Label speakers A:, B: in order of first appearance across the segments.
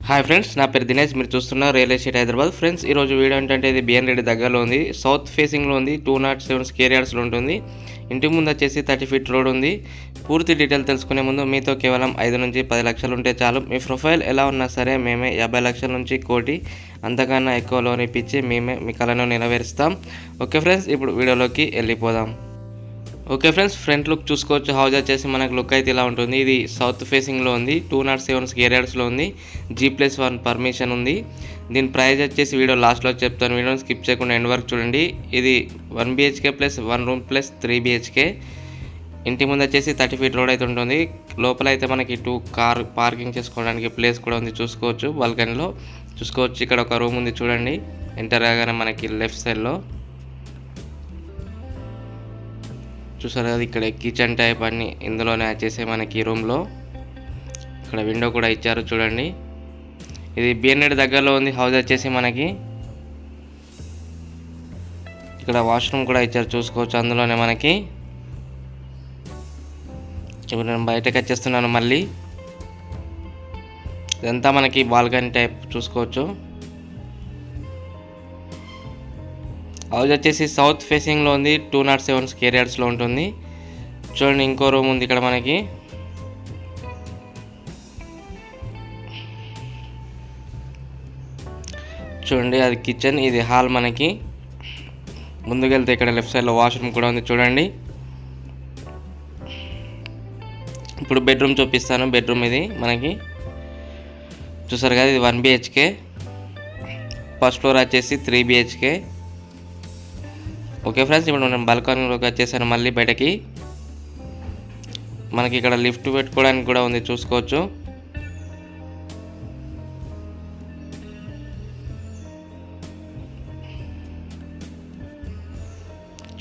A: Hi friends, నా పేరు దినేష్. మీరు చూస్తున్నారు రియల్ ఎస్టేట్ హైదరాబాద్. ఫ్రెండ్స్, ఈరోజు వీడియో ఏంటంటే ఇది బిఎన్ రెడ్డి దగ్గరలో ఉంది. సౌత్ ఫేసింగ్లో ఉంది. 207 స్క్వేర్ యార్డ్స్లో ఉంటుంది. ఇంటి ముందు వచ్చేసి 30 ఫీట్ రోడ్ ఉంది. పూర్తి డీటెయిల్ తెలుసుకునే ముందు మీతో కేవలం 5 నుంచి 10 లక్షలు ఉంటే చాలు. మీ ప్రొఫైల్ ఎలా ఉన్నా సరే మేమే 50 లక్షల నుంచి కోటి అంతకన్నా ఎక్కువ లోన్ ఇప్పించి మేమే మీ కలను నెరవేరుస్తాం. ఓకే ఫ్రెండ్స్, ఇప్పుడు వీడియోలోకి వెళ్ళిపోదాం. ఓకే ఫ్రెండ్స్, ఫ్రంట్ లుక్ చూసుకోవచ్చు. హౌస్ వచ్చేసి మనకు లుక్ అయితే ఇలా ఉంటుంది. ఇది సౌత్ ఫేసింగ్లో ఉంది. 207 స్క్వేర్ యార్డ్స్లో ఉంది. G+1 పర్మిషన్ ఉంది. దీని ప్రైస్ వచ్చేసి వీడియో లాస్ట్లో చెప్తాను. వీడియోని స్కిప్ చేయకుండా ఎండ్ వరకు చూడండి. ఇది 1 BHK plus 1 room plus 3 BHK. ఇంటి ముందు వచ్చేసి 30 ఫీట్ రోడ్ అయితే ఉంటుంది. లోపల అయితే మనకి 2 కార్ పార్కింగ్ చేసుకోవడానికి ప్లేస్ కూడా ఉంది. చూసుకోవచ్చు. బాల్కనీలో చూసుకోవచ్చు. ఇక్కడ ఒక రూమ్ ఉంది చూడండి. ఎంటర్ కాగానే మనకి లెఫ్ట్ సైడ్లో చూసారు కదా, ఇక్కడ కిచెన్ టైప్ అన్ని ఇందులోనే వచ్చేసి మనకి రూమ్లో ఇక్కడ విండో కూడా ఇచ్చారు చూడండి. ఇది బిఎన్ రెడ్డి దగ్గరలో ఉంది. హౌస్ వచ్చేసి మనకి ఇక్కడ వాష్రూమ్ కూడా ఇచ్చారు చూసుకోవచ్చు. అందులోనే మనకి ఇప్పుడు నేను బయటకు వచ్చేస్తున్నాను. మళ్ళీ ఇదంతా మనకి బాల్కనీ టైప్ చూసుకోవచ్చు. హౌస్ వచ్చేసి సౌత్ ఫేసింగ్లో ఉంది. 207 స్క్వేర్ యార్డ్స్లో ఉంటుంది. చూడండి, ఇంకో రూమ్ ఉంది ఇక్కడ మనకి. చూడండి, అది కిచెన్, ఇది హాల్. మనకి ముందుకెళ్తే ఇక్కడ లెఫ్ట్ సైడ్లో వాష్రూమ్ కూడా ఉంది చూడండి. ఇప్పుడు బెడ్రూమ్ చూపిస్తాను. బెడ్రూమ్ ఇది మనకి చూసారు కదా, ఇది 1 BHK. ఫస్ట్ ఫ్లోర్ వచ్చేసి 3 BHK. ఓకే ఫ్రెండ్స్, ఇప్పుడు నేను బాల్కనీలోకి వచ్చేసాను. మళ్ళీ బయటకి మనకి ఇక్కడ లిఫ్ట్ పెట్టుకోవడానికి కూడా ఉంది చూసుకోవచ్చు.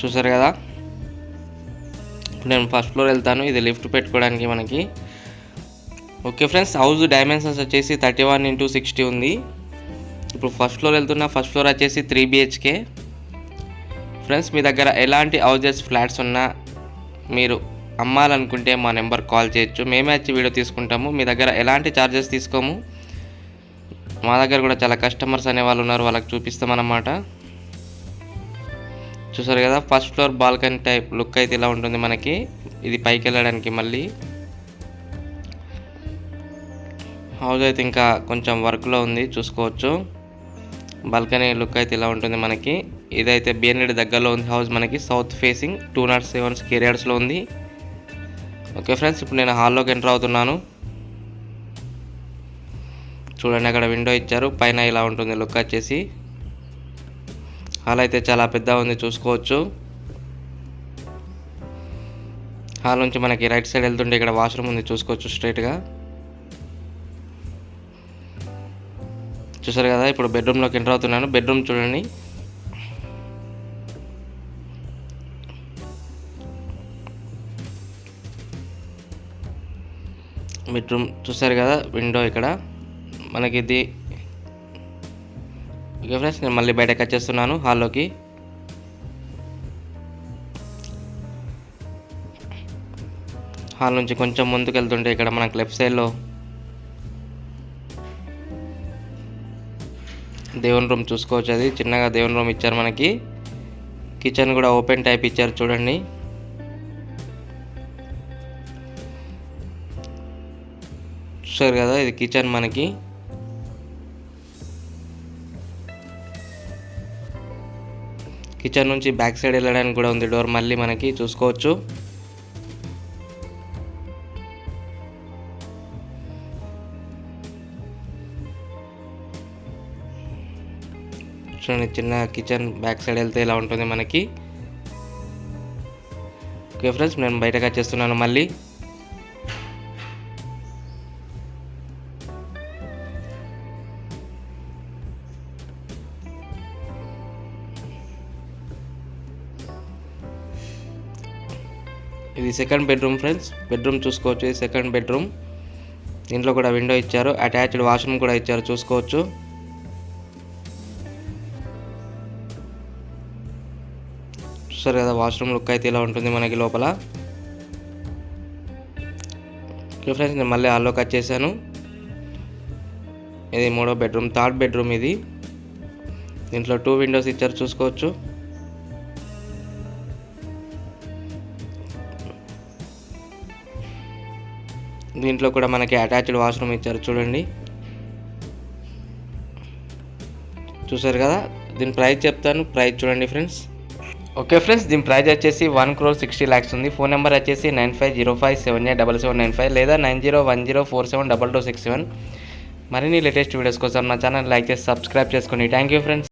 A: చూసారు కదా, ఇప్పుడు నేను ఫస్ట్ ఫ్లోర్ వెళ్తాను. ఇది లిఫ్ట్ పెట్టుకోవడానికి మనకి. ఓకే ఫ్రెండ్స్, హౌస్ డైమెన్షన్స్ వచ్చేసి 31x60 ఉంది. ఇప్పుడు ఫస్ట్ ఫ్లోర్ వెళ్తున్నా. ఫస్ట్ ఫ్లోర్ వచ్చేసి 3 BHK. ఫ్రెండ్స్, మీ దగ్గర ఎలాంటి హౌజెస్ ఫ్లాట్స్ ఉన్నా మీరు అమ్మాలనుకుంటే మా నెంబర్ కాల్ చేయొచ్చు. మేమే వచ్చి వీడియో తీసుకుంటాము. మీ దగ్గర ఎలాంటి ఛార్జెస్ తీసుకోము. మా దగ్గర కూడా చాలా కస్టమర్స్ అనే వాళ్ళు ఉన్నారు, వాళ్ళకి చూపిస్తామన్నమాట. చూసారు కదా, first floor balcony type look అయితే ఇలా ఉంటుంది మనకి. ఇది పైకి వెళ్ళడానికి మళ్ళీ హౌస్ అయితే ఇంకా కొంచెం వర్క్లో ఉంది చూసుకోవచ్చు. బాల్కనీ లుక్ అయితే ఇలా ఉంటుంది మనకి. ఇదైతే బిఎన్ రెడ్డి దగ్గరలో ఉంది హౌస్ మనకి. సౌత్ ఫేసింగ్ 207 స్క్వేర్ యార్డ్స్లో ఉంది. ఓకే ఫ్రెండ్స్, ఇప్పుడు నేను హాల్లోకి ఎంటర్ అవుతున్నాను. చూడండి, అక్కడ విండో ఇచ్చారు. పైన ఇలా ఉంటుంది లుక్ వచ్చేసి. హాల్ అయితే చాలా పెద్ద ఉంది చూసుకోవచ్చు. హాల్ నుంచి మనకి రైట్ సైడ్ వెళ్తుంటే ఇక్కడ వాష్రూమ్ ఉంది చూసుకోవచ్చు స్ట్రైట్గా. చూసారు కదా, ఇప్పుడు బెడ్రూమ్లోకి ఎంటర్ అవుతున్నాను. బెడ్రూమ్ చూడండి. బెడ్రూమ్ చూసారు కదా, విండో ఇక్కడ మనకి ఇది. ఓకే ఫ్రెండ్స్, నేను మళ్ళీ బయటకు వచ్చేస్తున్నాను హాల్లోకి. హాల్ నుంచి కొంచెం ముందుకు వెళ్తుంటే ఇక్కడ మనకు లెఫ్ట్ సైడ్లో దేవుని రూమ్ చూసుకోవచ్చు. అది చిన్నగా దేవుని రూమ్ ఇచ్చారు మనకి. కిచెన్ కూడా ఓపెన్ టైప్ ఇచ్చారు చూడండి. చూసారు కదా, ఇది కిచెన్ మనకి. కిచెన్ నుంచి బ్యాక్ సైడ్ వెళ్ళడానికి కూడా ఉంది డోర్ మళ్ళీ మనకి చూసుకోవచ్చు. చూడండి, చిన్న కిచెన్ బ్యాక్ సైడ్ వెళ్తే ఇలా ఉంటుంది మనకి. ఓకే ఫ్రెండ్స్, నేను బయటకు వచ్చేస్తున్నాను మళ్ళీ. ఇది సెకండ్ బెడ్రూమ్ ఫ్రెండ్స్. బెడ్రూమ్ చూసుకోవచ్చు. ఇది సెకండ్ బెడ్రూమ్. దీంట్లో కూడా విండో ఇచ్చారు. అటాచ్డ్ వాష్రూమ్ కూడా ఇచ్చారు చూసుకోవచ్చు. చూస్తారు కదా, వాష్రూమ్ లుక్ అయితే ఇలా ఉంటుంది మనకి లోపల. ఓకే ఫ్రెండ్స్, నేను మళ్ళీ హాల్లోకి వచ్చేసాను. ఇది 3వ బెడ్రూమ్, థర్డ్ బెడ్రూమ్ ఇది. దీంట్లో 2 విండోస్ ఇచ్చారు, చూసుకోవచ్చు. దీంట్లో కూడా మనకి అటాచ్డ్ వాష్రూమ్ ఇచ్చారు, చూడండి. చూసారు కదా. దీని ప్రైస్ చెప్తాను, ప్రైస్ చూడండి ఫ్రెండ్స్. ఓకే ఫ్రెండ్స్, దీని ప్రైస్ వచ్చేసి 1,60,00,000 ఉంది. ఫోన్ నెంబర్ వచ్చేసి 9505787795 లేదా 9010472267. మరిన్ని లేటెస్ట్ వీడియోస్ కోసం నా ఛానల్ లైక్ చేసి సబ్స్క్రైబ్ చేసుకోండి. Thank you friends.